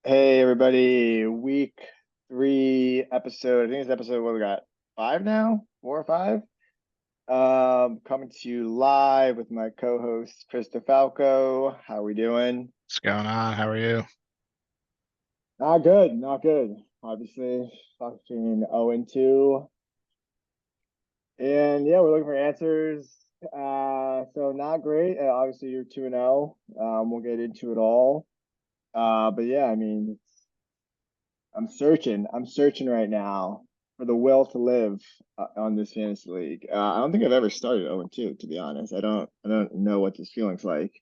Hey everybody, week three episode. I think it's episode what we got five now, 4 or 5. Coming to you live with my co-host Chris DeFalco. How we doing? What's going on? How are you? Not good, not good. Obviously, fucking 0-2, and yeah, we're looking for answers. So not great. Obviously, you're 2-0. We'll get into it all. But yeah, I mean, I'm searching. I'm searching right now for the will to live on this fantasy league. I don't think I've ever started 0-2, to be honest. I don't know what this feeling's like.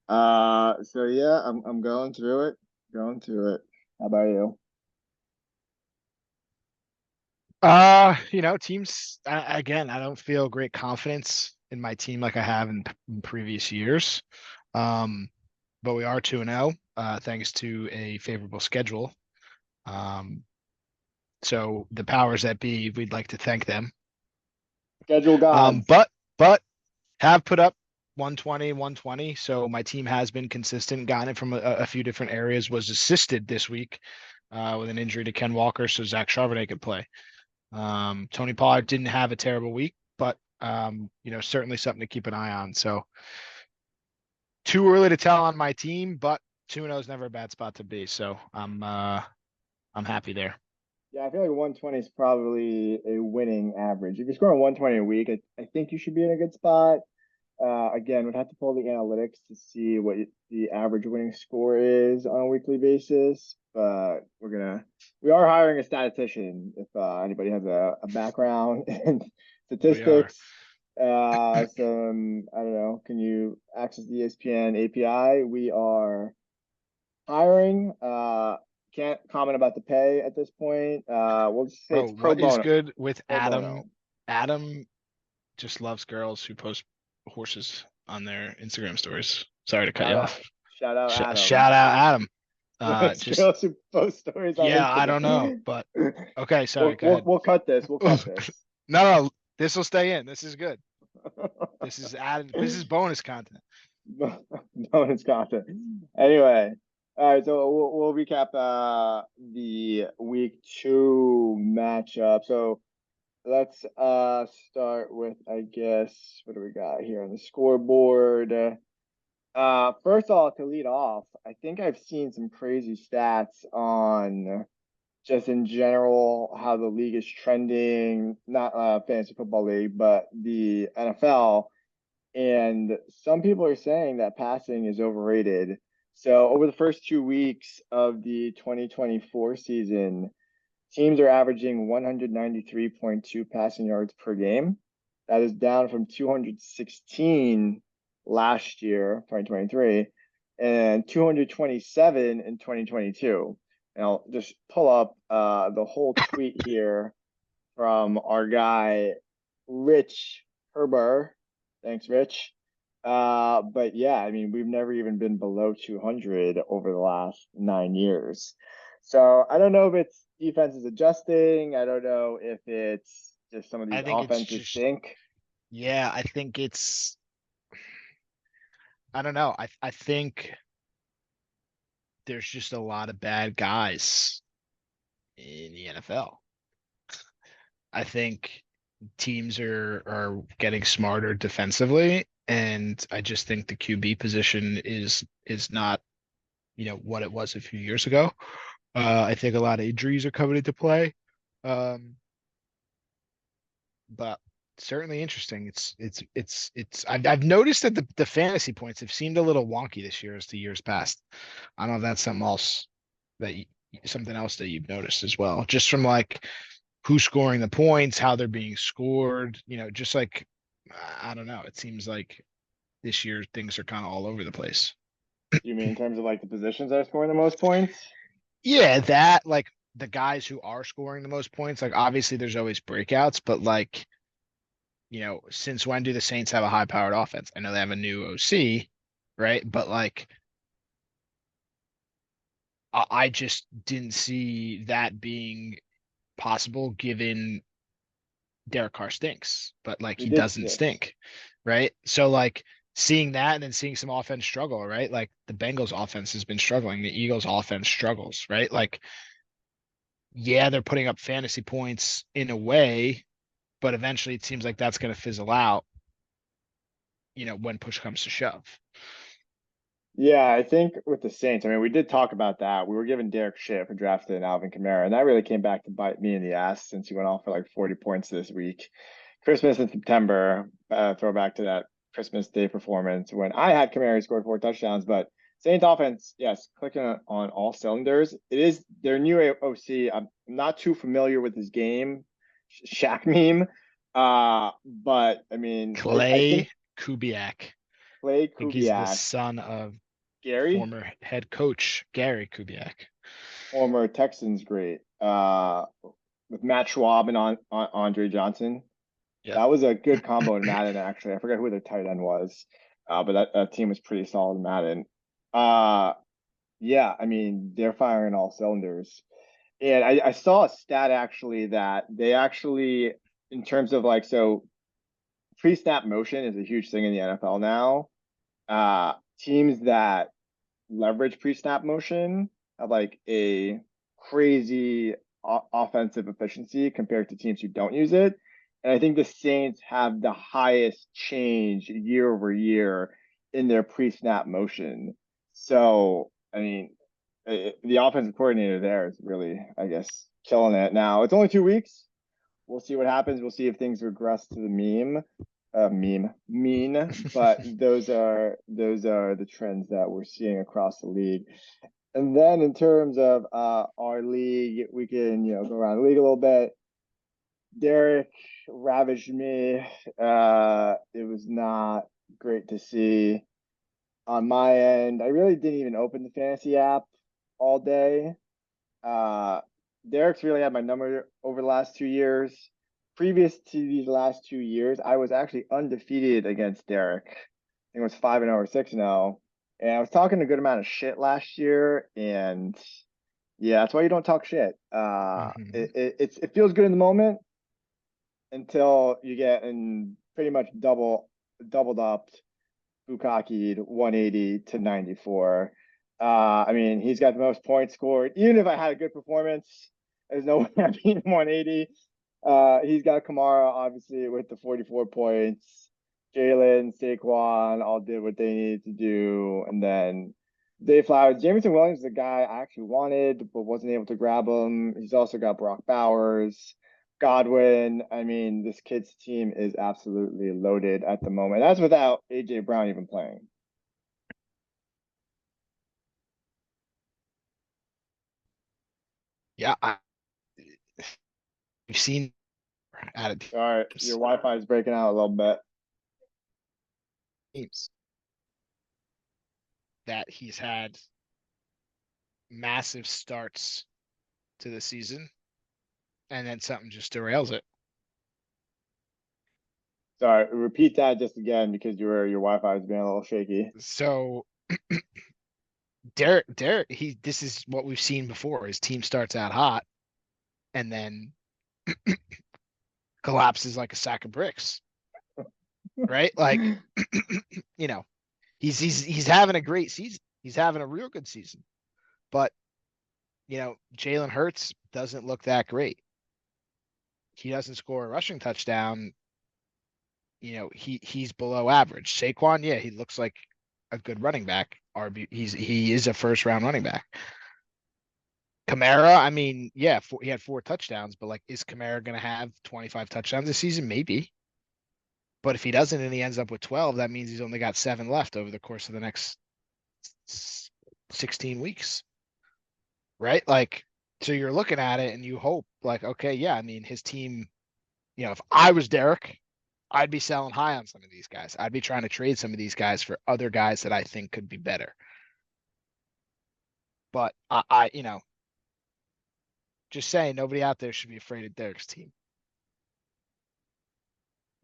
So yeah, I'm going through it. Going through it. How about you? Teams again, I don't feel great confidence in my team like I have in previous years. Um, but we are 2-0, thanks to a favorable schedule. Um, so the powers that be, we'd like to thank them. Schedule Um, gods. but but have put up 120, 120. So my team has been consistent, gotten it from a few different areas, was assisted this week with an injury to Ken Walker, so Zach Charbonnet could play. Tony Pollard didn't have a terrible week, but certainly something to keep an eye on. So too early to tell on my team, but 2-0 is never a bad spot to be. So I'm happy there. Yeah, I feel like 120 is probably a winning average. If you're scoring 120 a week, I think you should be in a good spot. Again, we'd have to pull the analytics to see what the average winning score is on a weekly basis. But we are hiring a statistician if anybody has a background in We are. statistics. I don't know, can you access the ESPN API? We are hiring. Can't comment about the pay at this point. We'll just say Bro, it's pro what is bono. good with Pro Adam? bono. Adam just loves girls who post horses on their Instagram stories. Sorry to cut you Shout out, off. shout out, Adam. Shout out Adam. Likes Just girls who post stories on yeah, I don't know, Instagram. but okay, sorry, We'll go we'll ahead. we'll cut this. We'll cut this. No, this will stay in. This is good. This is added. This is bonus content. Bonus content. Anyway, all right. So we'll recap the week two matchup. So let's start with, I guess, what do we got here on the scoreboard? First of all, to lead off, I think I've seen some crazy stats on just in general how the league is trending, not fantasy football league, but the NFL. And some people are saying that passing is overrated. So over the first 2 weeks of the 2024 season, teams are averaging 193.2 passing yards per game. That is down from 216 last year, 2023, and 227 in 2022. And I'll just pull up the whole tweet here from our guy, Rich Herber. Thanks, Rich. But yeah, I mean, we've never even been below 200 over the last 9 years. So I don't know if it's defense is adjusting. I don't know if it's just some of I these think it's offenses just stink. yeah. I think it's I don't know. I think there's just a lot of bad guys in the NFL. I think teams are getting smarter defensively, and I just think the QB position is not what it was a few years ago. I think a lot of injuries are coming into play. Um, but certainly interesting. I've noticed that the fantasy points have seemed a little wonky this year as the years past. I don't know if that's something else that you've noticed as well, just from like who's scoring the points, how they're being scored, just like I don't know. It seems like this year things are kind of all over the place. You mean in terms of like the positions that are scoring the most points? Yeah, that like the guys who are scoring the most points, like obviously there's always breakouts, but like since when do the Saints have a high powered offense? I know they have a new OC, right? But like, I just didn't see that being possible given Derek Carr stinks, but like He he did doesn't stink. stink, right? So like, seeing that and then seeing some offense struggle, right? Like the Bengals offense has been struggling, the Eagles offense struggles, right? Like, yeah, they're putting up fantasy points in a way, but eventually it seems like that's going to fizzle out, when push comes to shove. Yeah, I think with the Saints, I mean, we did talk about that. We were giving Derek shit for drafting Alvin Kamara, and that really came back to bite me in the ass since he went off for like 40 points this week. Christmas in September, throwback to that Christmas Day performance when I had Kamara, he scored 4 touchdowns. But Saints offense, yes, clicking on all cylinders. It is their new OC. I'm not too familiar with his game, Shaq meme. But I mean, I think Clay Kubiak, I Clay think he's the Kubiak, son of Gary, former head coach Gary Kubiak. former Texans great, with Matt Schwab and on Andre Johnson. Yep. That was a good combo in Madden, actually. I forgot who their tight end was, but that team was pretty solid in Madden. Uh, yeah, I mean, they're firing all cylinders. And I saw a stat actually that they actually, in terms of like, so pre-snap motion is a huge thing in the NFL now. Teams that leverage pre-snap motion have like a crazy offensive efficiency compared to teams who don't use it. And I think the Saints have the highest change year over year in their pre-snap motion. So, I mean, the offensive coordinator there is really, I guess, killing it. Now, it's only 2 weeks. We'll see what happens. We'll see if things regress to the mean, but those are the trends that we're seeing across the league. And then in terms of our league, we can go around the league a little bit. Derek ravaged me. It was not great to see on my end. I really didn't even open the fantasy app all day. Uh, Derek's really had my number over the last 2 years. Previous to these last 2 years, I was actually undefeated against Derek. I think it was 5-0 or 6-0. And I was talking a good amount of shit last year. And yeah, that's why you don't talk shit. Mhm. It feels good in the moment until you get in pretty much doubled up Bukaki 180 to 94. I mean, he's got the most points scored. Even if I had a good performance, there's no way I'm beating 180. He's got Kamara, obviously, with the 44 points. Jalen, Saquon all did what they needed to do. And then Dave Flowers, Jameson Williams, the guy I actually wanted, but wasn't able to grab him. He's also got Brock Bowers. Godwin. I mean, this kid's team is absolutely loaded at the moment. That's without AJ Brown even playing. Yeah, we've seen out of All right, your Wi-Fi is breaking out a little bit. teams that he's had massive starts to the season, and then something just derails it. Sorry, repeat that just again because your Wi-Fi is being a little shaky. So Derek, this is what we've seen before. His team starts out hot and then collapses like a sack of bricks, right? Like, you know, he's having a great season. He's having a real good season, but Jalen Hurts doesn't look that great. He doesn't score a rushing touchdown. He's below average. Saquon, yeah, he looks like a good running back. He is a first round running back. Kamara, I mean, yeah, he had 4 touchdowns, but like, is Kamara going to have 25 touchdowns this season? Maybe. But if he doesn't and he ends up with 12, that means he's only got 7 left over the course of the next 16 weeks, right? Like, so you're looking at it and you hope, like, okay, yeah, I mean, his team, if I was Derek, I'd be selling high on some of these guys. I'd be trying to trade some of these guys for other guys that I think could be better. But just saying, nobody out there should be afraid of Derek's team.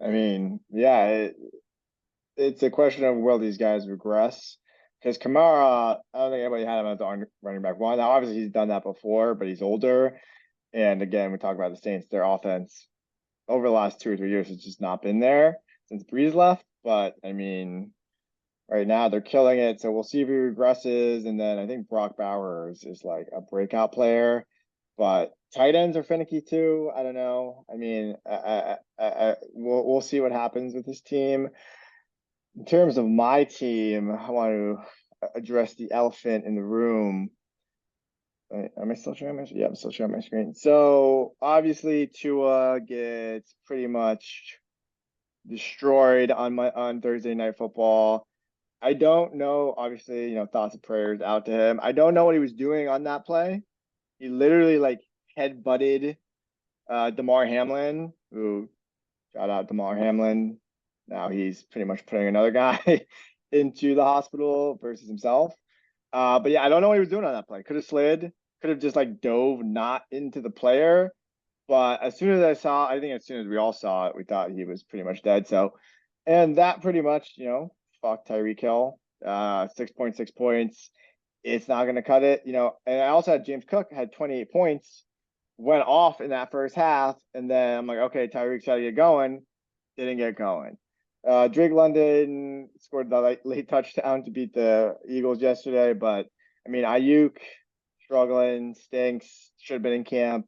I mean, yeah, it's a question of will these guys regress? Because Kamara, I don't think anybody had him as the running back one. Now, obviously, he's done that before, but he's older. And again, we talk about the Saints, their offense over the last 2 or 3 years has just not been there since Breeze left. But I mean, right now. They're killing it. So we'll see if he regresses. And then I think Brock Bowers is like a breakout player, but tight ends are finicky too. I don't know. I mean, we'll see what happens with this team. In terms of my team, I want to address the elephant in the room. Am I still showing my screen? Yeah, I'm still showing my screen. So obviously Tua gets pretty much destroyed on Thursday Night Football. I don't know, obviously, thoughts and prayers out to him. I don't know what he was doing on that play. He literally like head butted Damar Hamlin, who shout out Damar Hamlin. Now he's pretty much putting another guy into the hospital versus himself. But yeah, I don't know what he was doing on that play. Could have slid, could have just like dove not into the player. But as soon as I think as soon as we all saw it, we thought he was pretty much dead. So, and that pretty much, fuck Tyreek Hill. 6.6 points. It's not going to cut it, And I also had James Cook had 28 points, went off in that first half, and then I'm like, okay, Tyreek's got to get going. Didn't get going. Drake London scored the late touchdown to beat the Eagles yesterday, but I mean, Ayuk struggling, stinks, should have been in camp.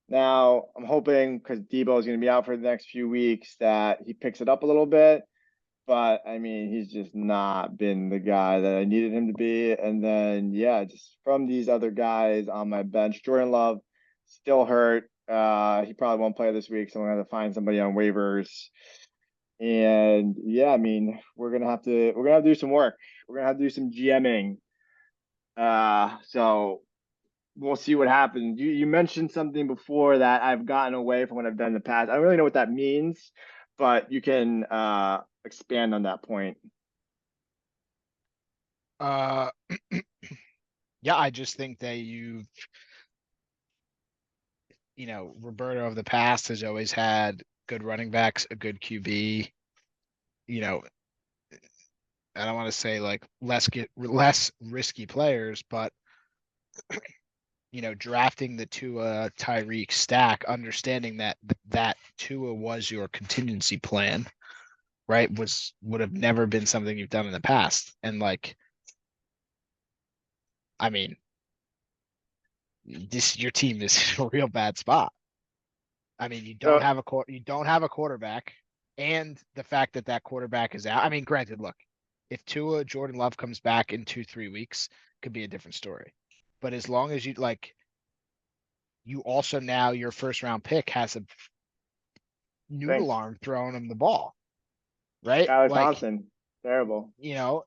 Now, I'm hoping because Debo is going to be out for the next few weeks that he picks it up a little bit. But I mean, he's just not been the guy that I needed him to be. And then, yeah, just from these other guys on my bench, Jordan Love still hurt. He probably won't play this week, so I'm gonna have to find somebody on waivers. And yeah, I mean, we're gonna have to do some work. We're gonna have to do some GMing. So we'll see what happens. You mentioned something before that I've gotten away from what I've done in the past. I don't really know what that means, but you can expand on that point. Uh, yeah, I just think that Roberto of the past has always had good running backs, a good QB. You know, I don't want to say like less risky players, but drafting the Tua Tyreek stack, understanding that Tua was your contingency plan, right? Would have never been something you've done in the past. And like, I mean, this your team is in a real bad spot. I mean, So you don't have a quarterback, and the fact that quarterback is out. I mean, granted, look, if Jordan Love comes back in 2-3 weeks, could be a different story. But as long as you also now your first round pick has a noodle thanks, arm throwing him the ball, right? Skylar Like, Thompson. Terrible. you know,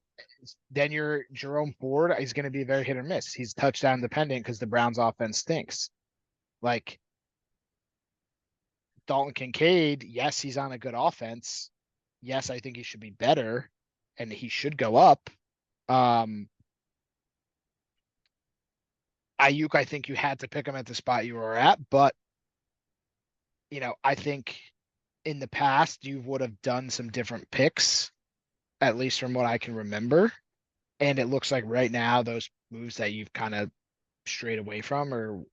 then your Jerome Ford is going to be very hit or miss. He's touchdown dependent because the Browns offense stinks. Like Dalton Kincaid, yes, he's on a good offense. Yes, I think he should be better and he should go up. Um, Ayuk, I think you had to pick him at the spot you were at, but I think in the past you would have done some different picks, at least from what I can remember. And it looks like right now those moves that you've kind of strayed away from or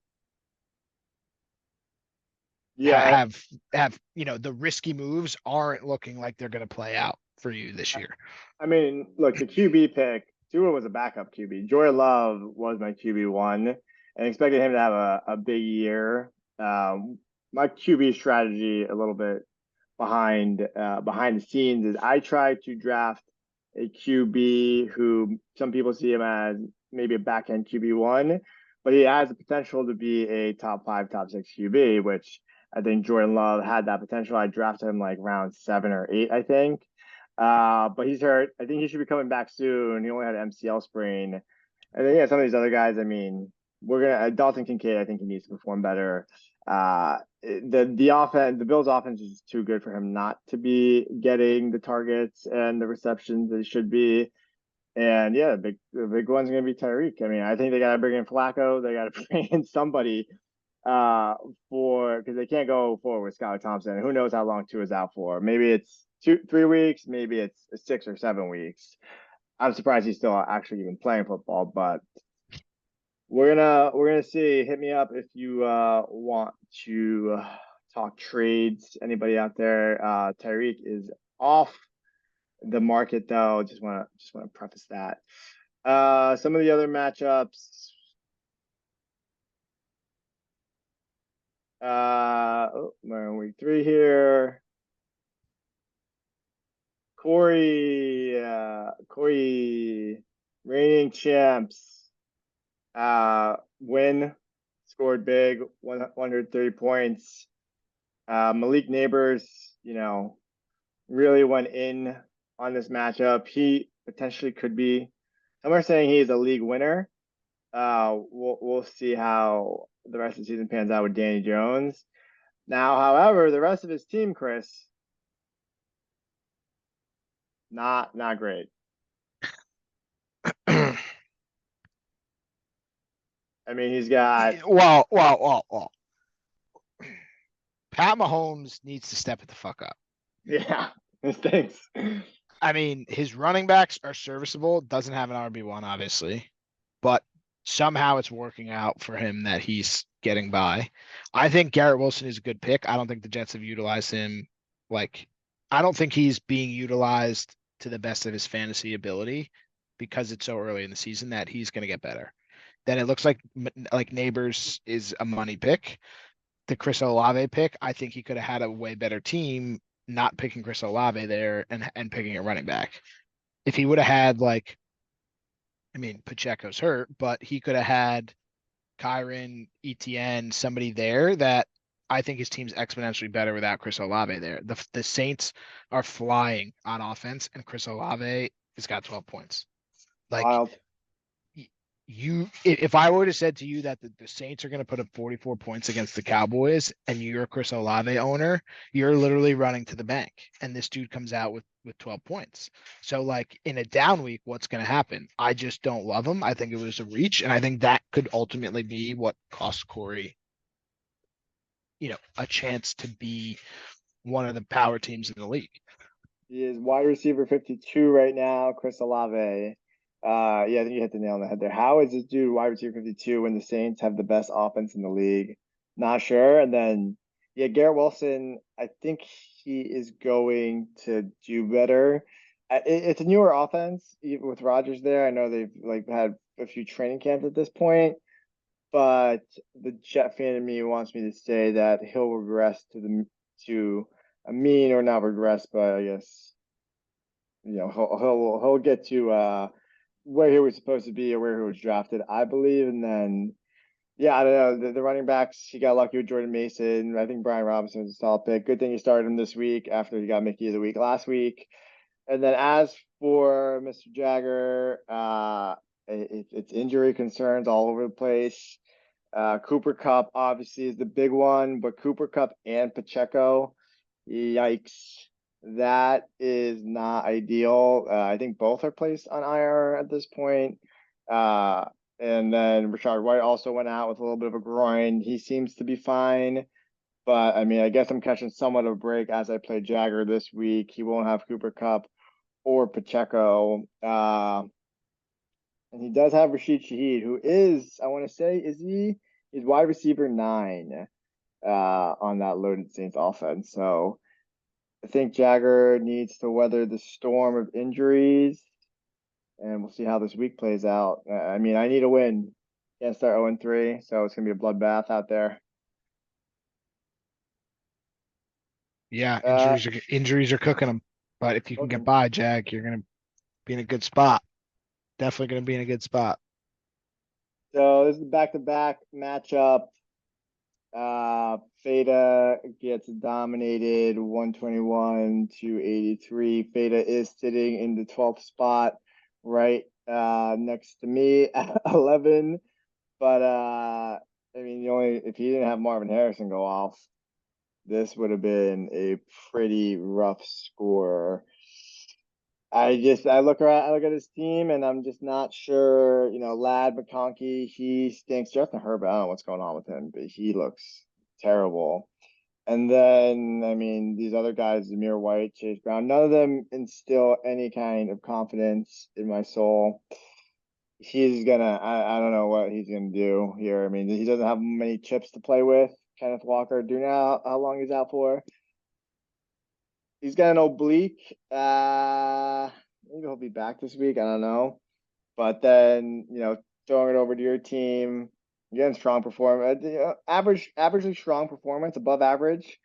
Yeah, have the risky moves aren't looking like they're going to play out for you this I, year. I mean, look, the QB pick, Tua was a backup QB. Joy Love was my QB1 and expected him to have a big year. My QB strategy a little bit behind the scenes is I try to draft a QB who some people see him as maybe a back end QB1, but he has the potential to be a top five, top six QB, which I think Jordan Love had that potential. I drafted him like round 7 or 8, I think. But he's hurt. I think he should be coming back soon. He only had an MCL sprain. And then yeah, some of these other guys, I mean, we're gonna Dalton Kincaid, I think he needs to perform better. The Bills offense is too good for him not to be getting the targets and the receptions that he should be. And yeah, the big one's gonna be Tyreek. I mean, I think they gotta bring in Flacco. They gotta bring in somebody uh for because they can't go forward with Skylar Thompson. Who knows how long Tua is out for? Maybe it's 2, 3 weeks, maybe it's 6 or 7 weeks. I'm surprised he's still actually even playing football, but we're gonna see. Hit me up if you want to talk trades. Anybody out there? Tyreek is off the market though. Just want to preface that. Some of the other matchups. We're in week 3 here. Corey, reigning champs. Win, scored big, 130 points. Malik Neighbors, really went in on this matchup. He potentially could be. Some are saying he's a league winner. We'll see how the rest of the season pans out with Danny Jones. Now, however, the rest of his team, Chris, not great. I mean, he's got Well. Pat Mahomes needs to step it the fuck up. yeah, thanks. I mean, his running backs are serviceable. Doesn't have an RB1, obviously, but somehow it's working out for him that he's getting by. I think Garrett Wilson is a good pick. I don't think the Jets have utilized him like I don't think he's being utilized to the best of his fantasy ability because it's so early in the season that he's going to get better. Then it looks like Neighbors is a money pick. The Chris Olave pick, I think he could have had a way better team not picking Chris Olave there and picking a running back. If he would have had Pacheco's hurt, but he could have had Kyron, ETN, somebody there that I think his team's exponentially better without Chris Olave there. The Saints are flying on offense, and Chris Olave has got 12 points. Like Wild. if I were to said to you that the Saints are going to put up 44 points against the Cowboys and you're a Chris Olave owner, you're literally running to the bank. And this dude comes out with 12 points. So like in a down week, what's going to happen? I just don't love him. I think it was a reach. And I think that could ultimately be what cost Corey, a chance to be one of the power teams in the league. He is wide receiver 52 right now, Chris Olave. Yeah, I think you hit the nail on the head there. How is this dude wide receiver 52 when the Saints have the best offense in the league? Not sure. And then, yeah, Garrett Wilson, I think he is going to do better. It's a newer offense, even with Rodgers there. I know they've had a few training camps at this point, but the Jet fan in me wants me to say that he'll regress to a mean, or not regress, but I guess he'll get to where he was supposed to be or where he was drafted, I believe. And then, yeah, I don't know. The running backs, he got lucky with Jordan Mason. I think Brian Robinson was a solid pick. Good thing he started him this week after he got Mickey of the Week last week. And then as for Mr. Jagger, it's injury concerns all over the place. Cooper Kupp obviously is the big one, but Cooper Kupp and Pacheco, yikes. That is not ideal. I think both are placed on IR at this point. And then Rashard White also went out with a little bit of a groin. He seems to be fine. But I mean, I guess I'm catching somewhat of a break as I play Jagger this week. He won't have Cooper Kupp or Pacheco. And he does have Rashid Shaheed, who is, I want to say, he's wide receiver 9 on that loaded Saints offense. So I think Jagger needs to weather the storm of injuries, and we'll see how this week plays out. I mean, I need a win. Can't start 0-3, so it's going to be a bloodbath out there. Yeah, injuries are cooking them. But if you can get by, Jag, you're going to be in a good spot. Definitely going to be in a good spot. So this is a back-to-back matchup. Feta gets dominated 121-83. Feta is sitting in the 12th spot right next to me at 11. But I mean, if he didn't have Marvin Harrison go off, this would have been a pretty rough score. I look at his team and I'm just not sure. Ladd McConkey, he stinks. Justin Herbert, I don't know what's going on with him, but he looks terrible. And then, I mean, these other guys, Zamir White, Chase Brown, none of them instill any kind of confidence in my soul. He's gonna, I don't know what he's gonna do here. I mean, he doesn't have many chips to play with. Kenneth Walker, do you know how long he's out for? he's got an oblique. Maybe he'll be back this week. I don't know. But then, throwing it over to your team, again, strong performance, averagely strong performance, above average.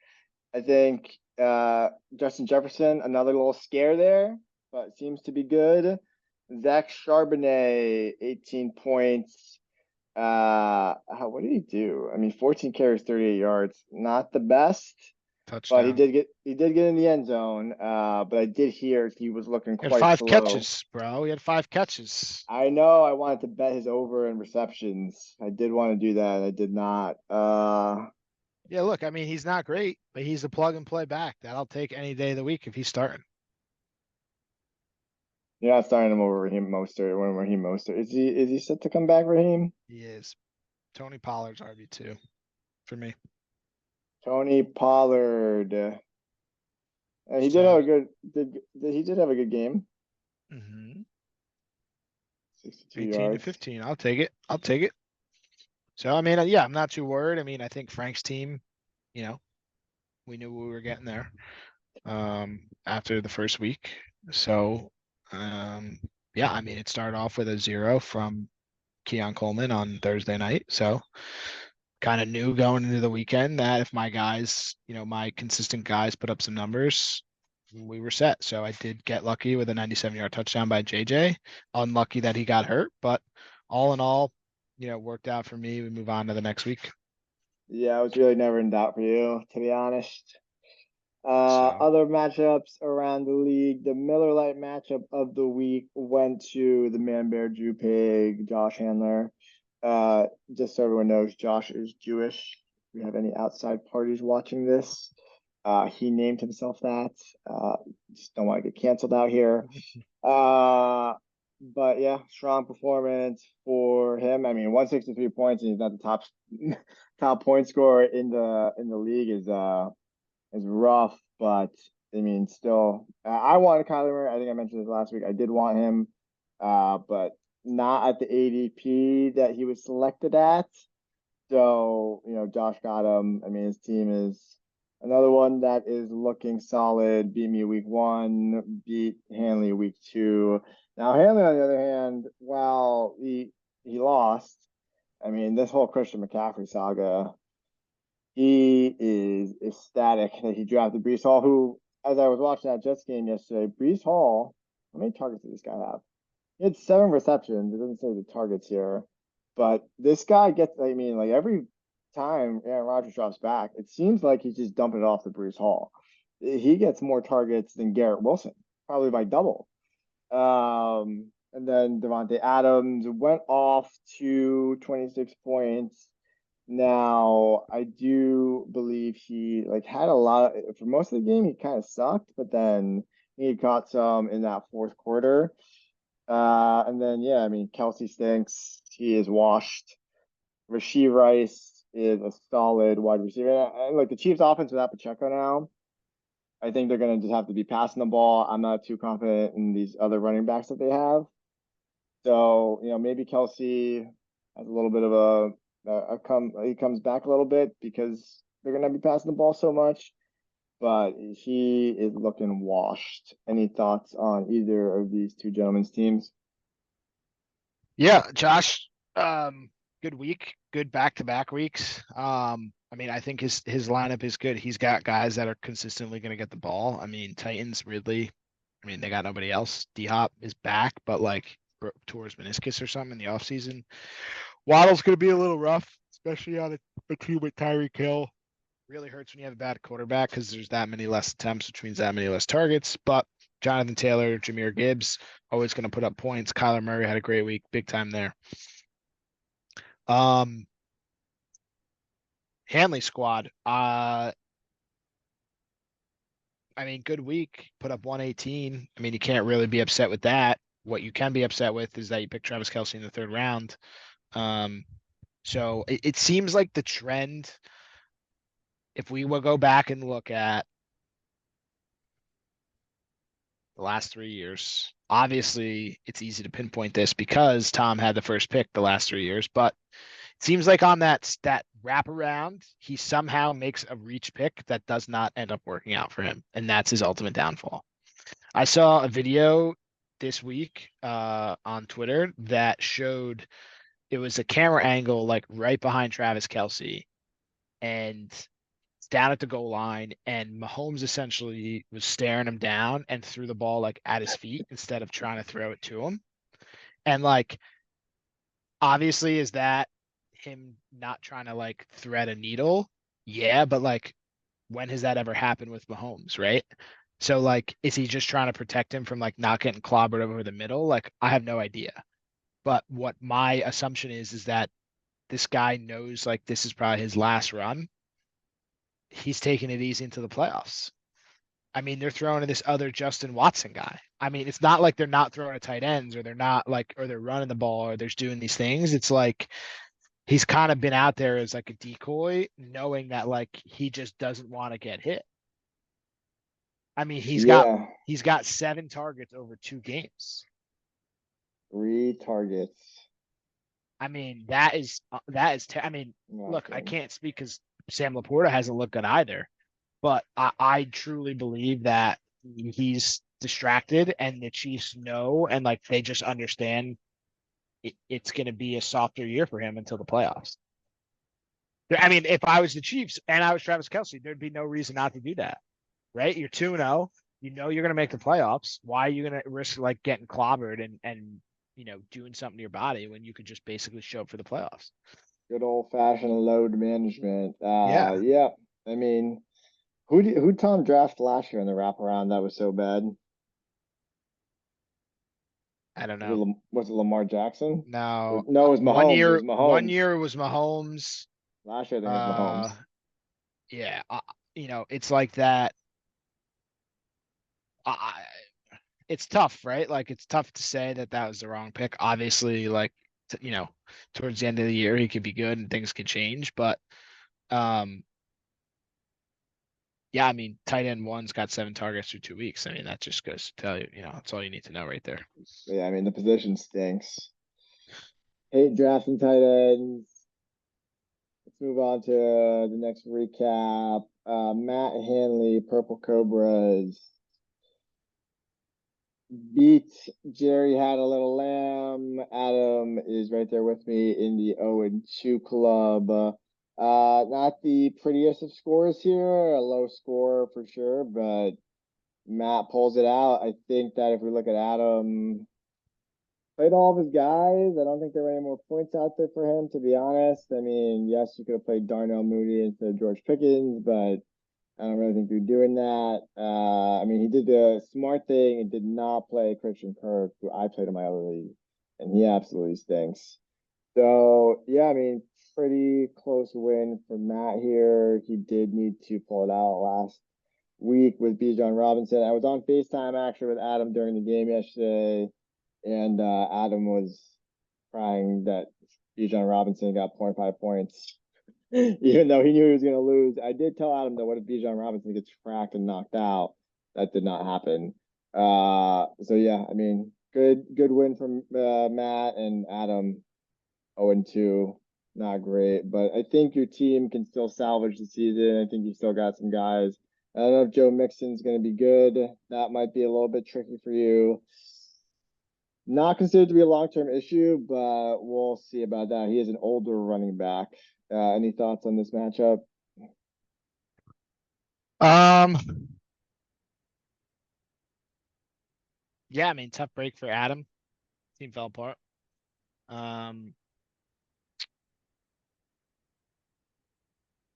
I think Justin Jefferson, another little scare there, but seems to be good. Zach Charbonnet, 18 points. What did he do? I mean, 14 carries, 38 yards. Not the best, but he Touchdown. did get in the end zone. But I did hear he was looking He had quite five slow. catches, bro. He had 5 catches. I know I wanted to bet his over in receptions. I did want to do that. I did not. Yeah, look, I mean, he's not great, but he's a plug and play back that I'll take any day of the week if he's starting. You're not starting him over Raheem Mostert when Raheem Mostert. Is he set to come back, Raheem? He is. Tony Pollard's RB2 for me. Tony Pollard. He did have So, a good he did have a good game. mhm. 62 18 to yards. 15. I'll take it. I'll take it. So, I mean, yeah, I'm not too worried. I mean, I think Frank's team, you know, we knew we were getting there after the first week. So, yeah, I mean, it started off with a 0 from Keon Coleman on Thursday night. So, kind of knew going into the weekend that if my guys, my consistent guys put up some numbers, we were set. So I did get lucky with a 97-yard touchdown by JJ. Unlucky that he got hurt, but all in all, worked out for me. We move on to the next week. Yeah, I was really never in doubt for you, to be honest. So Other matchups around the league. The Miller Lite matchup of the week went to the Man Bear Jew Pig, Josh Handler. Just so everyone knows, Josh is Jewish. If we have any outside parties watching this, he named himself that. Just don't want to get canceled out here. But yeah, strong performance for him. I mean, 163 points, and he's not the top point scorer in the league is rough, but I mean, still, I wanted Kyler Murray. I think I mentioned this last week. I did want him, but not at the ADP that he was selected at. So, Josh got him. I mean, his team is another one that is looking solid. Beat me week 1, beat Hanley week 2. Now, Hanley, on the other hand, while he lost, I mean, this whole Christian McCaffrey saga, he is ecstatic that he drafted Brees Hall, who, as I was watching that Jets game yesterday, Brees Hall, how many targets did this guy have? He had 7 receptions. It doesn't say the targets here, but this guy gets, I mean, like every time Aaron Rodgers drops back, it seems like he's just dumping it off to Brees Hall. He gets more targets than Garrett Wilson, probably by double. And then Devontae Adams went off to 26 points. Now, I do believe he had a lot for most of the game. He kind of sucked, but then he caught some in that fourth quarter. And then yeah, I mean Kelsey stinks. He is washed. Rasheed Rice is a solid wide receiver. And like the Chiefs' offense without Pacheco now, I think they're gonna just have to be passing the ball. I'm not too confident in these other running backs that they have. So, maybe Kelsey has a little bit of he comes back a little bit because they're gonna be passing the ball so much, but he is looking washed. Any thoughts on either of these two gentlemen's teams? yeah, Josh, good week, good back-to-back weeks. I mean, I think his lineup is good. He's got guys that are consistently going to get the ball. I mean, Titans, Ridley. I mean, they got nobody else. D-Hop is back, but tore his meniscus or something in the offseason. Waddle's going to be a little rough, especially on a team with Tyreek Hill. Really hurts when you have a bad quarterback because there's that many less attempts, which means that many less targets. But Jonathan Taylor, Jahmyr Gibbs, always going to put up points. Kyler Murray had a great week, big time there. Hanley squad. I mean, good week, put up 118. I mean, you can't really be upset with that. What you can be upset with is that you picked Travis Kelce in the third round. So it seems like the trend, if we will go back and look at the last 3 years, obviously it's easy to pinpoint this because Tom had the first pick the last 3 years, but it seems like on that wrap around, he somehow makes a reach pick that does not end up working out for him, and that's his ultimate downfall. I saw a video this week on Twitter that showed it was a camera angle like right behind Travis Kelce and down at the goal line, and Mahomes essentially was staring him down and threw the ball like at his feet instead of trying to throw it to him. And like obviously is that him not trying to like thread a needle? Yeah, but like when has that ever happened with Mahomes, right? So like is he just trying to protect him from like not getting clobbered over the middle? Like I have no idea. But what my assumption is that this guy knows like this is probably his last run. He's taking it easy into the playoffs. I mean, they're throwing to this other Justin Watson guy. I mean, it's not like they're not throwing to tight ends or they're not like, or they're running the ball or they're doing these things. It's like he's kind of been out there as like a decoy, knowing that like he just doesn't want to get hit. I mean, Yeah, he's got 7 targets over 2 games. 3 targets. I mean, I mean, look, I Nothing. can't speak because Sam Laporta hasn't looked good either, but I truly believe that he's distracted and the Chiefs know, and like they just understand it's going to be a softer year for him until the playoffs. I mean, if I was the Chiefs and I was Travis Kelce, there'd be no reason not to do that, right? You're 2-0. You know you're going to make the playoffs. Why are you going to risk like getting clobbered and doing something to your body when you could just basically show up for the playoffs? Good old fashioned load management. Yeah, Yeah. I mean, who Tom drafted last year in the wraparound that was so bad? I don't know. Was it Lamar Jackson? No, No, it was one Mahomes. It year, was one Mahomes. year was Mahomes. Last year, I think it was Uh, Mahomes. yeah, it's like that. I, it's tough, right? Like it's tough to say that that was the wrong pick. Obviously, like towards the end of the year, he could be good and things could change. But um, yeah, I mean, tight end one's got 7 targets through 2 weeks. I mean, that just goes to tell you, that's all you need to know right there. But yeah, I mean, the position stinks. Hate drafting tight ends. Let's move on to the next recap. Matt Hanley, Purple Cobras beat Jerry had a little lamb. Adam is right there with me in the 0-2 club. Not the prettiest of scores here, a low score for sure, but Matt pulls it out. I think that if we look at Adam, played all of his guys. I don't think there were any more points out there for him, to be honest. I mean, yes, you could have played Darnell Mooney instead of George Pickens, but I don't really think you're doing that. I mean, he did the smart thing and did not play Christian Kirk, who I played in my other league, and he absolutely stinks. So yeah, I mean, pretty close win for Matt here. He did need to pull it out last week with Bijan Robinson. I was on FaceTime actually with Adam during the game yesterday, and Adam was crying that Bijan Robinson got 0.5 points, even though he knew he was going to lose. I did tell Adam that what if Bijan Robinson gets cracked and knocked out? That did not happen. So yeah, I mean, good win from Matt and Adam. 0-2, not great, but I think your team can still salvage the season. I think you still got some guys. I don't know if Joe Mixon's going to be good. That might be a little bit tricky for you. Not considered to be a long-term issue, but we'll see about that. He is an older running back. Any thoughts on this matchup? Um, yeah, I mean, tough break for Adam. Team fell apart. Um,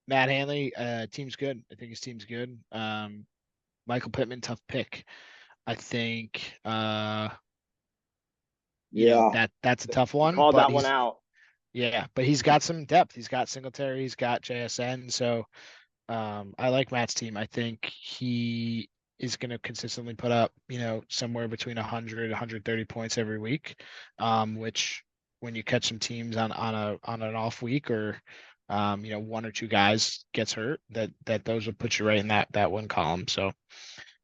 Matt Hanley, team's good. I think his team's good. Michael Pittman, tough pick. I think Yeah, that's a tough one, called but that one out. he's got some depth. He's got Singletary, he's got JSN. So I like Matt's team. I think he is going to consistently put up, somewhere between 100, 130 points every week, which when you catch some teams on an off week or one or two guys gets hurt, that those will put you right in that one column. So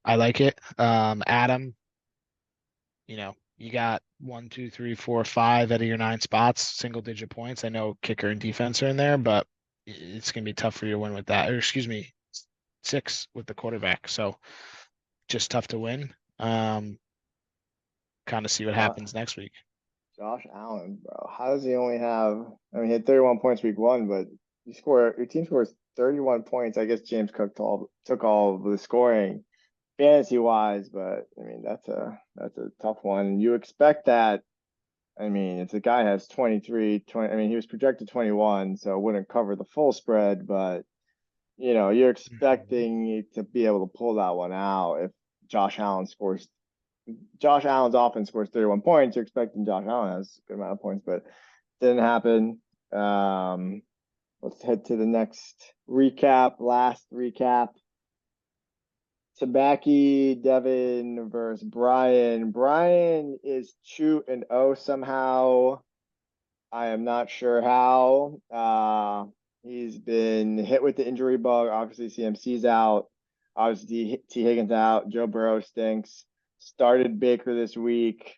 I like it. Adam, you got 1, 2, 3, 4, 5 out of your 9 spots, single digit points. I know kicker and defense are in there, but it's going to be tough for you to win with that. Or excuse me, 6 with the quarterback. So just tough to win. Kind of see what Jo- happens next week. Josh Allen, bro. How does he only have? I mean, he had 31 points week one, but your team scores 31 points. I guess James Cook took all of the scoring fantasy wise, but I mean that's a tough one. You expect that. I mean, if the guy has 20, I mean, he was projected 21, so it wouldn't cover the full spread, but you're Mhm. expecting to be able to pull that one out if Josh Allen scores Josh Allen's offense scores 31 points, you're expecting Josh Allen has a good amount of points, but didn't happen. Let's head to the next last recap. Tabaki, Devin versus Brian. Brian is 2-0 somehow. I am not sure how. He's been hit with the injury bug. Obviously, CMC's out. Obviously, T. Higgins out. Joe Burrow stinks. Started Baker this week.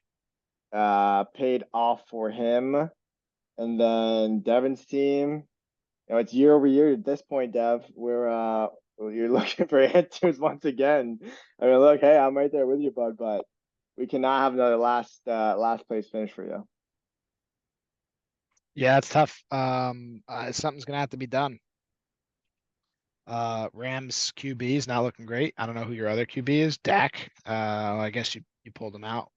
Paid off for him. And then Devin's team, it's year over year at this point, Dev. You're looking for answers once again. I mean, look, hey, I'm right there with you, bud, but we cannot have another last place finish for you. Yeah, it's tough. Something's gonna have to be done. Rams QB is not looking great. I don't know who your other QB is. Dak. I guess you pulled him out.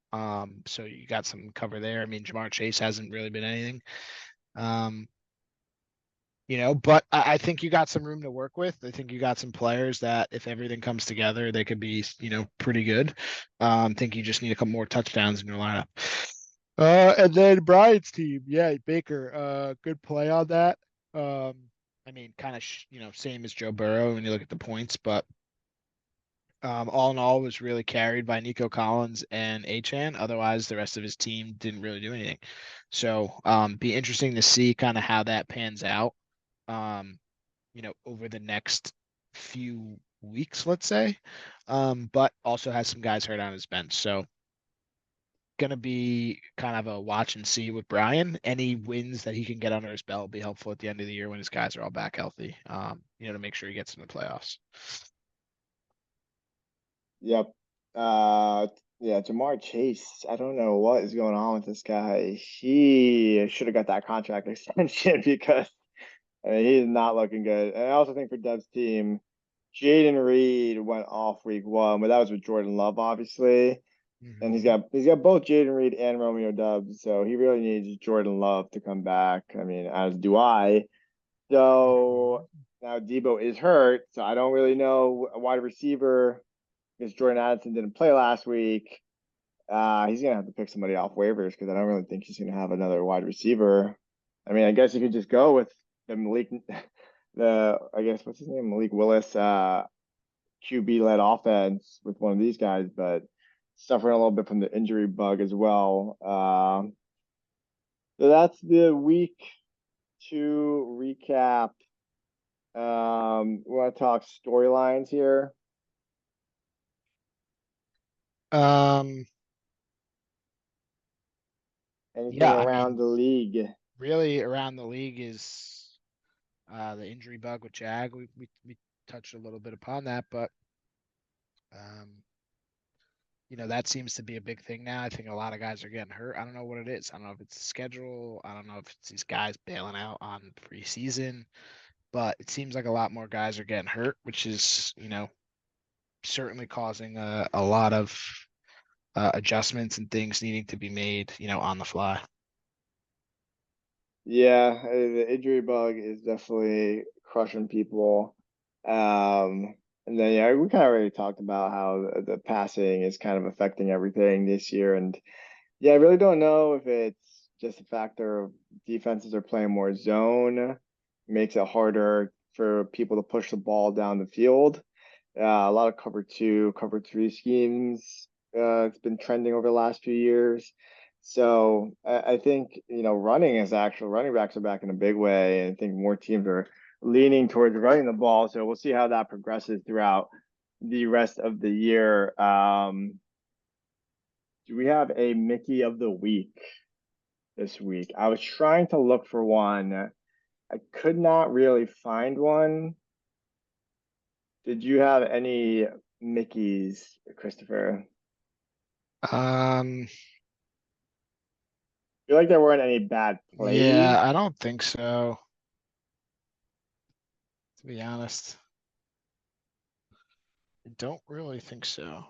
So you got some cover there. I mean, Jamar Chase hasn't really been anything. Um, but I think you got some room to work with. I think you got some players that if everything comes together, they could be, pretty good. Think you just need a couple more touchdowns in your lineup. And then Brian's team, yeah, Baker, good play on that. I mean, kind of, same as Joe Burrow when you look at the points, but all in all, was really carried by Nico Collins and Achan. Otherwise, the rest of his team didn't really do anything. So, be interesting to see kind of how that pans out. Um, over the next few weeks, let's say. But also has some guys hurt on his bench. So gonna be kind of a watch and see with Brian. Any wins that he can get under his belt will be helpful at the end of the year when his guys are all back healthy. To make sure he gets in the playoffs. Yep. Uh, yeah, Jamar Chase. I don't know what is going on with this guy. He should have got that contract extension because I mean, he's not looking good. And I also think for Dev's team, Jaden Reed went off week one, but that was with Jordan Love, obviously. And Mhm. he's got both Jaden Reed and Romeo Dubs, so he really needs Jordan Love to come back. I mean, as do I. So Mhm. now Debo is hurt, so I don't really know a wide receiver because Jordan Addison didn't play last week. He's gonna have to pick somebody off waivers because I don't really think he's gonna have another wide receiver. I mean, I guess you could just go with the Malik, I guess what's his name, Malik Willis, QB led offense with one of these guys, but suffering a little bit from the injury bug as well. So that's the week two recap. We want to talk storylines here. Um, Anything yeah, I around mean, the league? really around the league is the injury bug with Jag. We touched a little bit upon that, but um, that seems to be a big thing now. I think a lot of guys are getting hurt. I don't know what it is. I don't know if it's the schedule. I don't know if it's these guys bailing out on preseason, but it seems like a lot more guys are getting hurt, which is, certainly causing a lot of adjustments and things needing to be made, on the fly. Yeah, the injury bug is definitely crushing people. And then yeah, we kind of already talked about how the passing is kind of affecting everything this year. And yeah, I really don't know if it's just a factor of defenses are playing more zone, makes it harder for people to push the ball down the field. A lot of cover two, cover three schemes. It's been trending over the last few years. So I think, running backs are back in a big way. And I think more teams are leaning towards running the ball. So we'll see how that progresses throughout the rest of the year. Do we have a Mickey of the week this week? I was trying to look for one. I could not really find one. Did you have any Mickeys, Christopher? Um, Feel like there weren't any bad yeah, plays. I don't think so, to be honest. I don't really think so.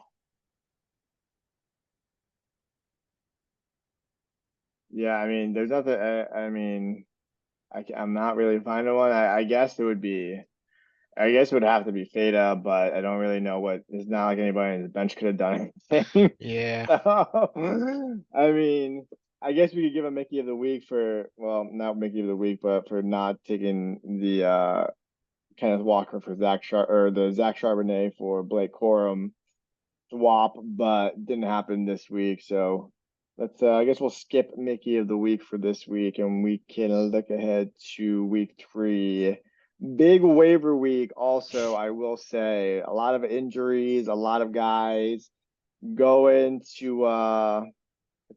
Yeah, I mean, there's nothing. I mean, I'm not really finding one. I guess it would be. I guess it would have to be Fada, but I don't really know what. It's not like anybody on the bench could have done anything. Yeah. So, I mean, I guess we could give a Mickey of the week for, well, not Mickey of the week, but for not taking the Kenneth Walker for Zach Char or the Zach Charbonnet for Blake Corum swap, but didn't happen this week. So let's I guess we'll skip Mickey of the week for this week and we can look ahead to week 3. Big waiver week also, I will say. A lot of injuries, a lot of guys going to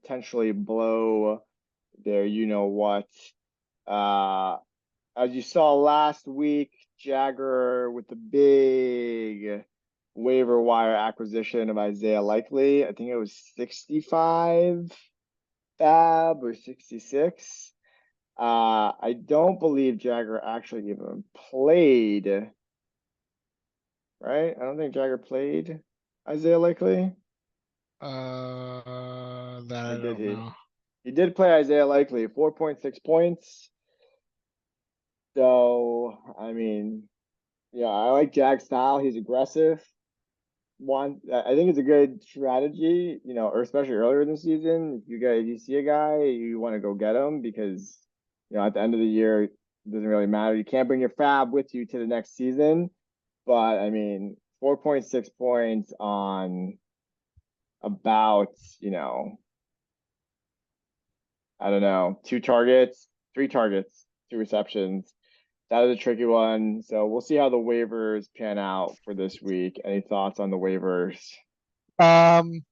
potentially blow their you know what. Uh as you saw last week, Jagger with the big waiver wire acquisition of Isaiah Likely. I think it was 65 fab or 66. I don't believe Jagger actually even played, right? I don't think Jagger played Isaiah Likely. That Or I did don't he? know. He did play Isaiah Likely, 4.6 points. So, I mean, yeah, I like Jag's style. He's aggressive. I think it's a good strategy, or especially earlier in the season. If you see a guy, you want to go get him because, at the end of the year, it doesn't really matter. You can't bring your fab with you to the next season. But I mean, 4.6 points on about, I don't know, 2 targets, 3 targets, 2 receptions. That is a tricky one. So we'll see how the waivers pan out for this week. Any thoughts on the waivers? Um,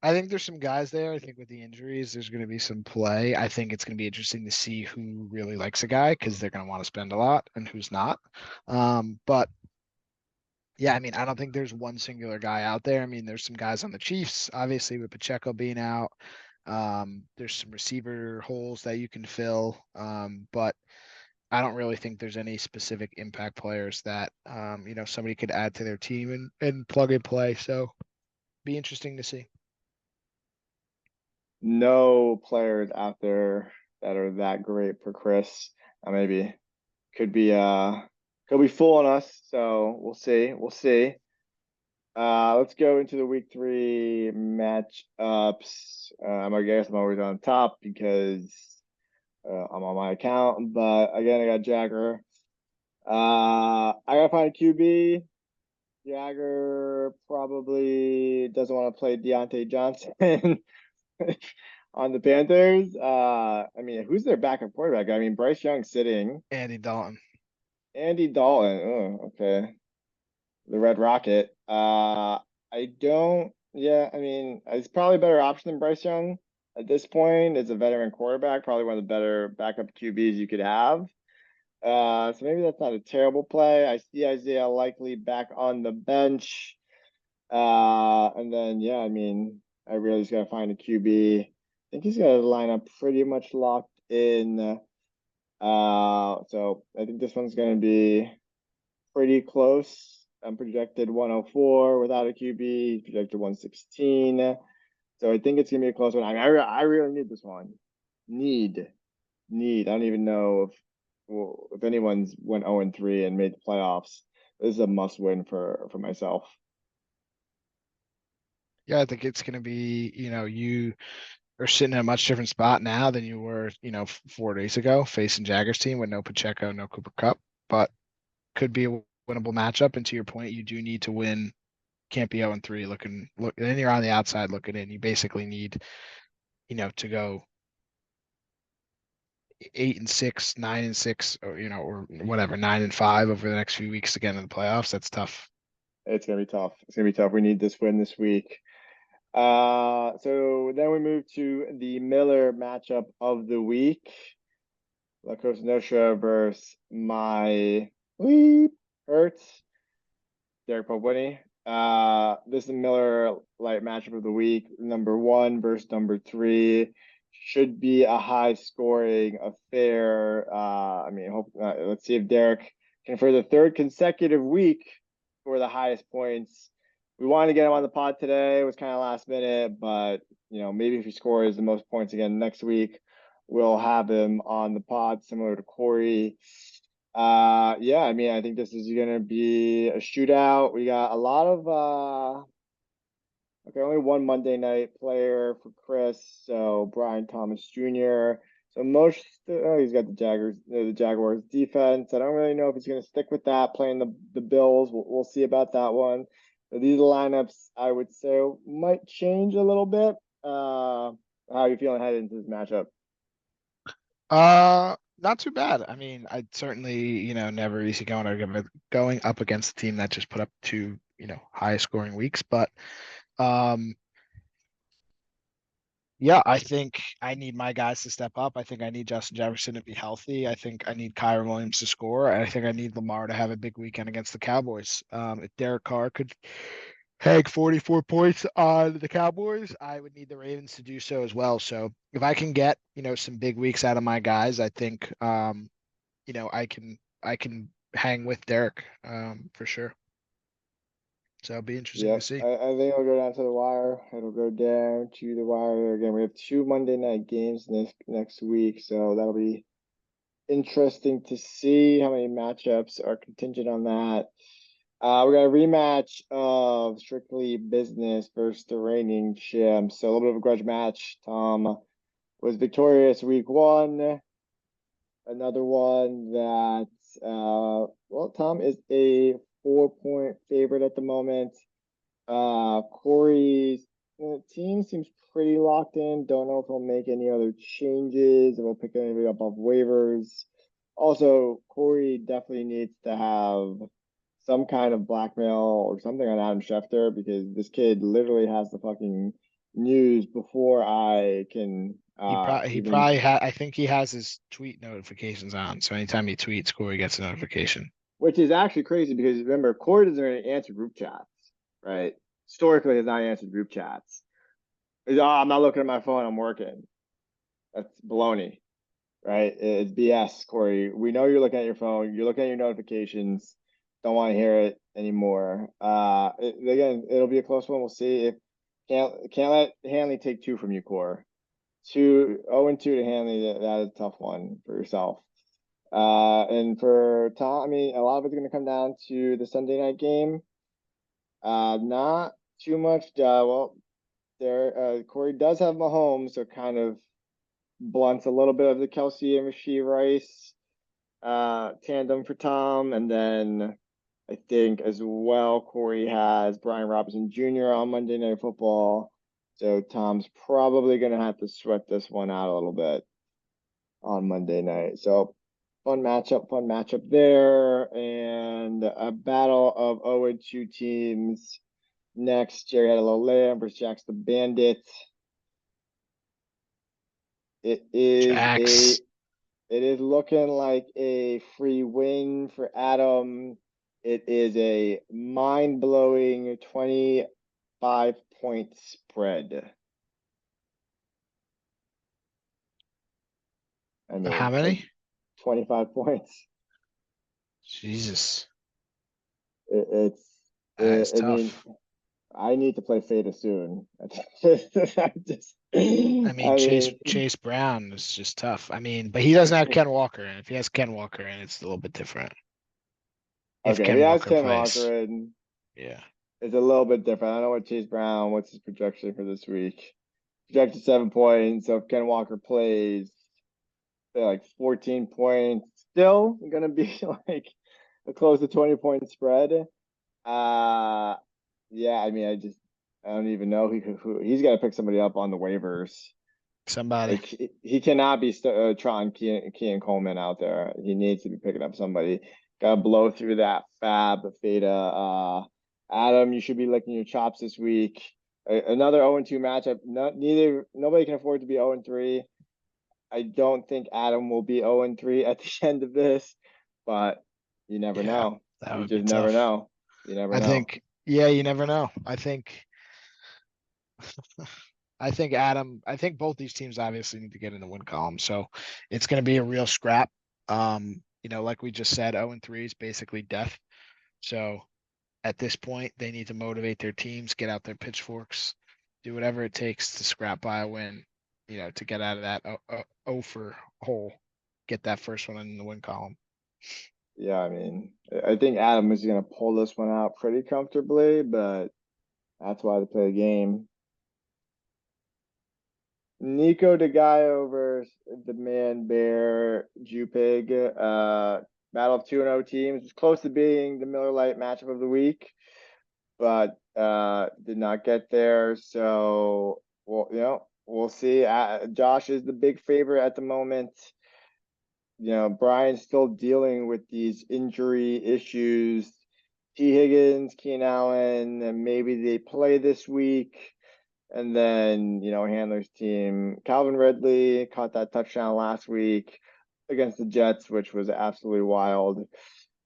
I think there's some guys there. I think with the injuries, there's going to be some play. I think it's going to be interesting to see who really likes a guy because they're going to want to spend a lot and who's not. But yeah, I mean, I don't think there's one singular guy out there. I mean, there's some guys on the Chiefs, obviously with Pacheco being out. There's some receiver holes that you can fill. But I don't really think there's any specific impact players that somebody could add to their team and plug and play. So be interesting to see. No players out there that are that great for Chris. Maybe could be could be fooling us. So we'll see. We'll see. Let's go into the week 3 matchups. I guess I'm always on top because I'm on my account. But again, I got Jagger. I gotta find a QB. Jagger probably doesn't want to play Deontay Johnson on the Panthers. I mean, who's their backup quarterback? I mean, Bryce Young sitting. Andy Dalton. Andy Dalton. Oh, okay. The Red Rocket. I don't. Yeah, I mean, it's probably a better option than Bryce Young at this point. It's a veteran quarterback, probably one of the better backup QBs you could have. So maybe that's not a terrible play. I see Isaiah Likely back on the bench. And then yeah, I mean, I really just gotta find a QB. I think he's got a lineup pretty much locked in. So I think this one's gonna be pretty close. I'm projected 104 without a QB. He's projected 116. So I think it's gonna be a close one. I mean, I really need this one. Need, need. I don't even know if anyone's went 0-3 and made the playoffs. This is a must win for myself. Yeah, I think it's going to be, you are sitting in a much different spot now than you were, 4 days ago facing Jaggers team with no Pacheco, no Cooper Cup, but could be a winnable matchup. And to your point, you do need to win. Can't be 0-3 look, and then you're on the outside looking in. You basically need, to go 8-6, 9-6, or whatever, 9-5 over the next few weeks to get into the playoffs. That's tough. It's gonna be tough. It's gonna be tough. We need this win this week. So then we move to the Miller matchup of the week. La Cosa Nostra versus my Bleep Hurts. Derek Pope winning. This is the Miller Light matchup of the week. Number one versus number three should be a high scoring affair. I mean, let's see if Derek can, for the third consecutive week, score the highest points. We wanted to get him on the pod today. It was kind of last minute, but maybe if he scores the most points again next week, we'll have him on the pod, similar to Corey. Yeah, I mean, I think this is gonna be a shootout. We got a lot of okay, only one Monday night player for Chris, so Brian Thomas Jr. So most he's got the Jaguars defense. I don't really know if he's gonna stick with that, playing the Bills. We'll see about that one. So these lineups, I would say, might change a little bit. How are you feeling headed into this matchup? Not too bad. I mean, I'd certainly, never easy going up against a team that just put up two, high scoring weeks. But um, yeah, I think I need my guys to step up. I think I need Justin Jefferson to be healthy. I think I need Kyron Williams to score. And I think I need Lamar to have a big weekend against the Cowboys. If Derek Carr could hang 44 points on the Cowboys, I would need the Ravens to do so as well. So if I can get, some big weeks out of my guys, I think I can hang with Derek for sure. So it'll be interesting to Yep, see. I think it'll go down to the wire. It'll go down to the wire again. We have two Monday night games next week, so that'll be interesting to see how many matchups are contingent on that. We got a rematch of Strictly Business versus the reigning champs. So a little bit of a grudge match. Tom was victorious week one. Another one that well, Tom is a 4-point favorite at the moment. Corey's team seems pretty locked in. Don't know if he'll make any other changes, if he'll pick anybody up off waivers. Also, Corey definitely needs to have some kind of blackmail or something on Adam Schefter, because this kid literally has the fucking news before I can He even, probably I think he has his tweet notifications on. So anytime he tweets, Corey gets a notification. which is actually crazy because remember, Corey doesn't really answer group chats, right? Historically has not answered group chats. He's, oh, I'm not looking at my phone, I'm working. That's baloney, right? It's BS, Corey. We know you're looking at your phone, you're looking at your notifications. Don't want to hear it anymore. Again, it'll be a close one. We'll see if can't let Hanley take two from you, Core. 0-2 to Hanley, that is a tough one for yourself. And for Tom, I mean, a lot of it's going to come down to the Sunday night game. Not too much. Well, Corey does have Mahomes, so kind of blunts a little bit of the Kelsey and Rasheed Rice tandem for Tom. And then I think as well, Corey has Brian Robinson Jr. on Monday Night Football. So Tom's probably going to have to sweat this one out a little bit on Monday night. So fun matchup there. And a battle of 0-2 teams. Next, Jerry had a little layup versus Jax the Bandit. It is a Jax. It is looking like a free win for Adam. It is a mind-blowing 25-point spread. I How mean, like many? 25 points. Jesus, It's, that is I mean, tough. I need to play Fata soon. I just, I mean, I mean, Chase Brown is just tough. I mean, but he doesn't have Ken Walker, and if he has Ken Walker in, it's a little bit different. If okay, he Ken has Walker Ken plays, Walker in. yeah. It's a little bit different. I don't know what Chase Brown, what's his projection for this week? Projected 7 points. So if Ken Walker plays, say like 14 points, still gonna be like a close to 20-point spread. Uh yeah, I mean, I don't even know who he's got to pick somebody up on the waivers. Somebody. Like he cannot be trying Kean Coleman out there. He needs to be picking up somebody. Got to blow through that fab Fata. Adam, you should be licking your chops this week. Another 0-2 matchup. Nobody can afford to be 0-3. I don't think Adam will be 0-3 at the end of this, but you never Yeah, know. that You would be just never tough. know. You never I know. think, yeah, you never know. I think both these teams obviously need to get in the win column. So it's going to be a real scrap. Like we just said, 0-3 is basically death. So at this point, they need to motivate their teams, get out their pitchforks, do whatever it takes to scrap by a win, to get out of that for hole, get that first one in the win column. Yeah, I mean, I think Adam is going to pull this one out pretty comfortably, but that's why they play the game. Nico DeGaio versus the Man Bear Jupig. Battle of 2-0 teams. It's close to being the Miller Lite matchup of the week, but did not get there. So, well, we'll see. Josh is the big favorite at the moment. Brian's still dealing with these injury issues. T. Higgins, Keenan Allen, and maybe they play this week. And then, Handler's team, Calvin Ridley caught that touchdown last week against the Jets, which was absolutely wild.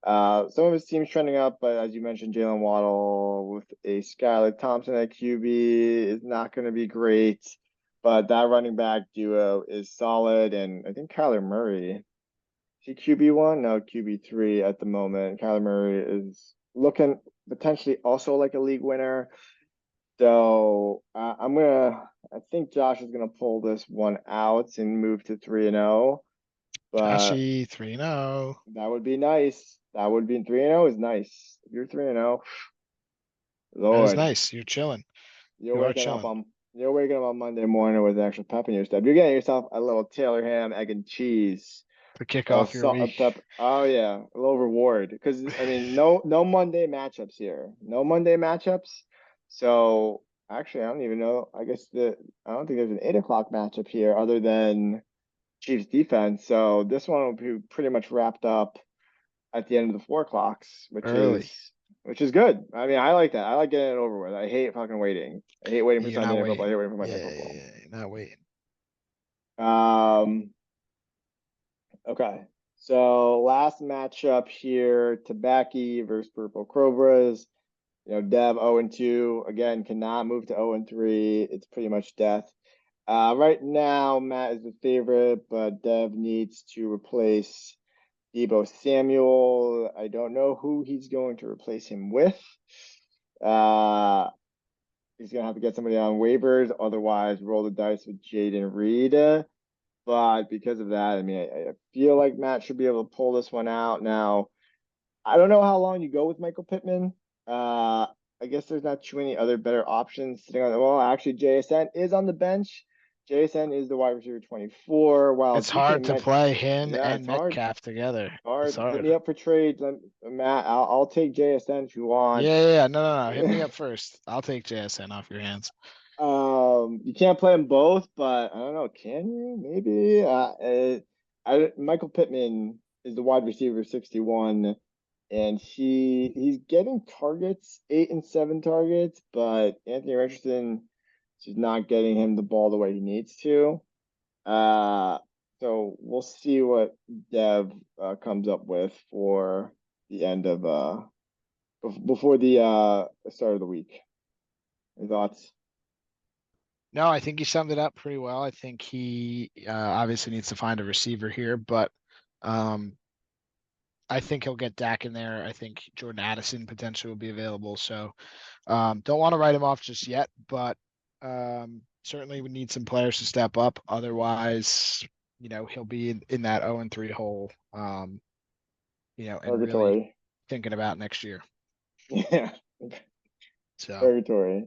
Some of his team's trending up, but as you mentioned, Jalen Waddle with a Skylar Thompson at QB is not going to be great. But that running back duo is solid. And I think Kyler Murray, is he QB1? No, QB3 at the moment. Kyler Murray is looking potentially also like a league winner. So I think Josh is gonna pull this one out and move to 3-0. But Joshy 3-0. that would be nice. That would be 3-0 is nice. If you're 3-0, That is Lord, nice. You're chilling. you're You are waking up chilling. on you're waking up on Monday morning with extra pep in your step. You're getting yourself a little Taylor ham, egg and cheese. To kick Oh, off your salt, week. pepper. Oh yeah, a little reward. Because I mean, no Monday matchups here. No Monday matchups. So actually, I don't even know. I don't think there's an 8 o'clock matchup here other than Chiefs defense. So this one will be pretty much wrapped up at the end of the 4 o'clocks, Early. which is good. I mean, I like that. I like getting it over with. I hate fucking waiting. I hate waiting for You're Sunday not night football. I waiting. hate waiting for Monday Yeah, football. yeah, yeah, you're not waiting. Um. Okay. So last matchup here, Tabaki versus Purple Cobras. Dev 0-2. Again, cannot move to 0-3. It's pretty much death. Right now, Matt is the favorite, but Dev needs to replace Debo Samuel. I don't know who he's going to replace him with. Uh, he's gonna have to get somebody on waivers, otherwise roll the dice with Jaden Reed. But because of that, I mean, I feel like Matt should be able to pull this one out. Now, I don't know how long you go with Michael Pittman. I guess there's not too many other better options sitting on the wall. Actually, JSN is on the bench. JSN is the wide receiver 24, while It's DK hard to Met. play him Yeah, and it's hard. Metcalf together. It's Hard. Hit me hard. up for trades, Matt. I'll take JSN if you want. Yeah, yeah, yeah. No, no, no. Hit me up first. I'll take JSN off your hands. You can't play them both, but I don't know. Can you? Maybe. Michael Pittman is the wide receiver 61, and he's getting targets, 8 and 7 targets, but Anthony Richardson is not getting him the ball the way he needs to. Uh, so we'll see what Dev comes up with for the end of before the start of the week. Any thoughts? No, I think he summed it up pretty well. I think he obviously needs to find a receiver here, but um, I think he'll get Dak in there. I think Jordan Addison potentially will be available. So don't want to write him off just yet, but certainly we need some players to step up. Otherwise, he'll be in that 0-3 hole, and really Purgatory. thinking about next year. Yeah, So purgatory.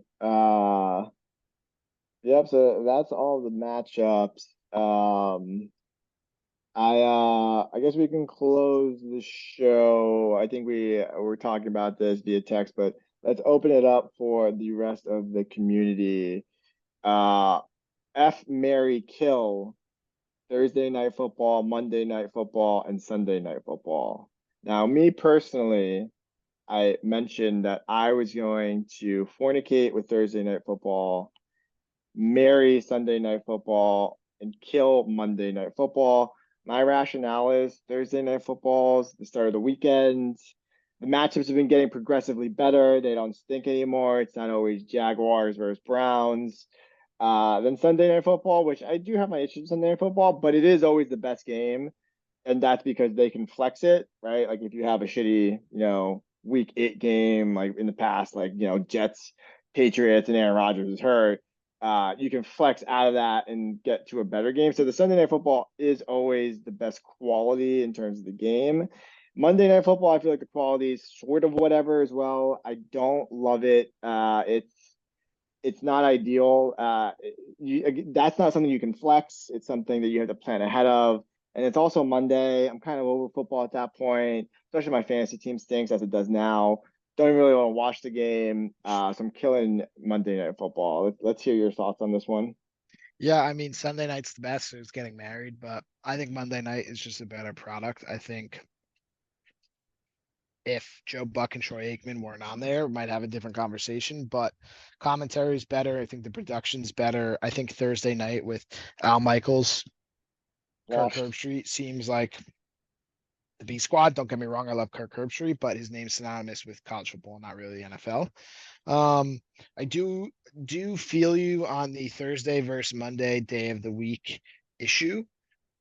Yep, so that's all the matchups. I guess we can close the show. I think we were talking about this via text, but let's open it up for the rest of the community. Uh F Mary Kill, Thursday night football, Monday night football, and Sunday night football. Now, me personally, I mentioned that I was going to fornicate with Thursday night football, marry Sunday night football, and kill Monday Night Football. My rationale is Thursday Night Football's the start of the weekend. The matchups have been getting progressively better. They don't stink anymore. It's not always Jaguars versus Browns. Then Sunday Night Football, which I do have my issues with Sunday Night Football, but it is always the best game, and that's because they can flex it, right? Like if you have a shitty, week 8 game, like in the past, like Jets, Patriots, and Aaron Rodgers is hurt, you can flex out of that and get to a better game. So the Sunday Night Football is always the best quality in terms of the game. Monday Night Football, I feel like the quality is sort of whatever as well. I don't love it. It's not ideal. That's not something you can flex. It's something that you have to plan ahead of. And it's also Monday. I'm kind of over football at that point, especially my fantasy team stinks as it does now. Don't even really want to watch the game. So I'm killing Monday Night Football. Let's hear your thoughts on this one. Yeah, I mean Sunday night's the best, so it's getting married, but I think Monday night is just a better product. I think if Joe Buck and Troy Aikman weren't on there, we might have a different conversation. But commentary is better. I think the production's better. I think Thursday night with Al Michaels, Kirk Washed. Herbstreit seems like the B squad. Don't get me wrong, I love Kirk Herbstreit, but his name's synonymous with college football, not really the NFL. I do feel you on the Thursday versus Monday day of the week issue.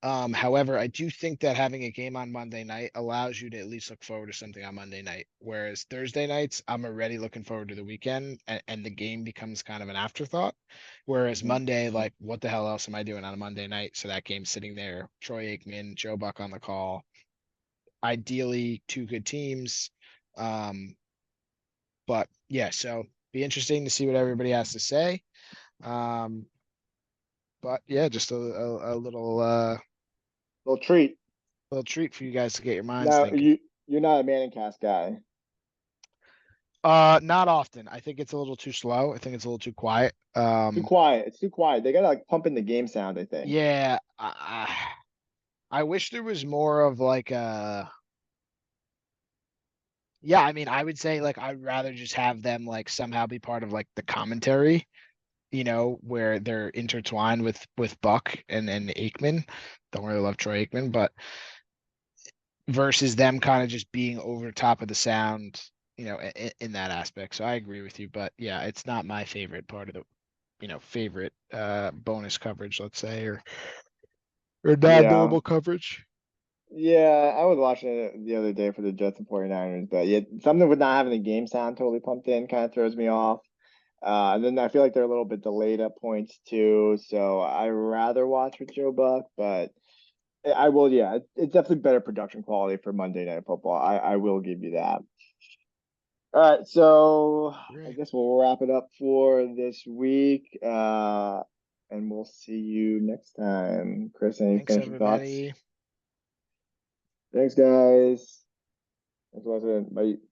However, I do think that having a game on Monday night allows you to at least look forward to something on Monday night. Whereas Thursday nights, I'm already looking forward to the weekend and the game becomes kind of an afterthought. Whereas Mhm. Monday, like, what the hell else am I doing on a Monday night? So that game's sitting there. Troy Aikman, Joe Buck on the call. Ideally, two good teams. Um, but yeah, so be interesting to see what everybody has to say. Um, but yeah, just a Little treat. little treat for you guys to get your minds Now thinking. you're not a Manning cast guy. Not often. I think it's a little too slow. I think it's a little too quiet. Too quiet. It's too quiet. They gotta like pump in the game sound, I think. Yeah, I wish there was more of like yeah, I mean, I would say like I'd rather just have them like somehow be part of like the commentary, where they're intertwined with Buck and Aikman. Don't really love Troy Aikman, but versus them kind of just being over top of the sound, in that aspect. So I agree with you, but yeah, it's not my favorite part of the favorite bonus coverage, let's say, or Yeah. non-normal coverage. Yeah, I was watching it the other day for the Jets and 49ers, but yeah, something with not having the game sound totally pumped in kind of throws me off. And then I feel like they're a little bit delayed at points too, so I rather watch with Joe Buck, but I will, yeah, it's definitely better production quality for Monday Night Football. I will give you that. All right, so I Right. guess we'll wrap it up for this week. And we'll see you next time. Chris, any Thanks, finishing thoughts? everybody. Thanks, guys. Thanks for listening. Bye.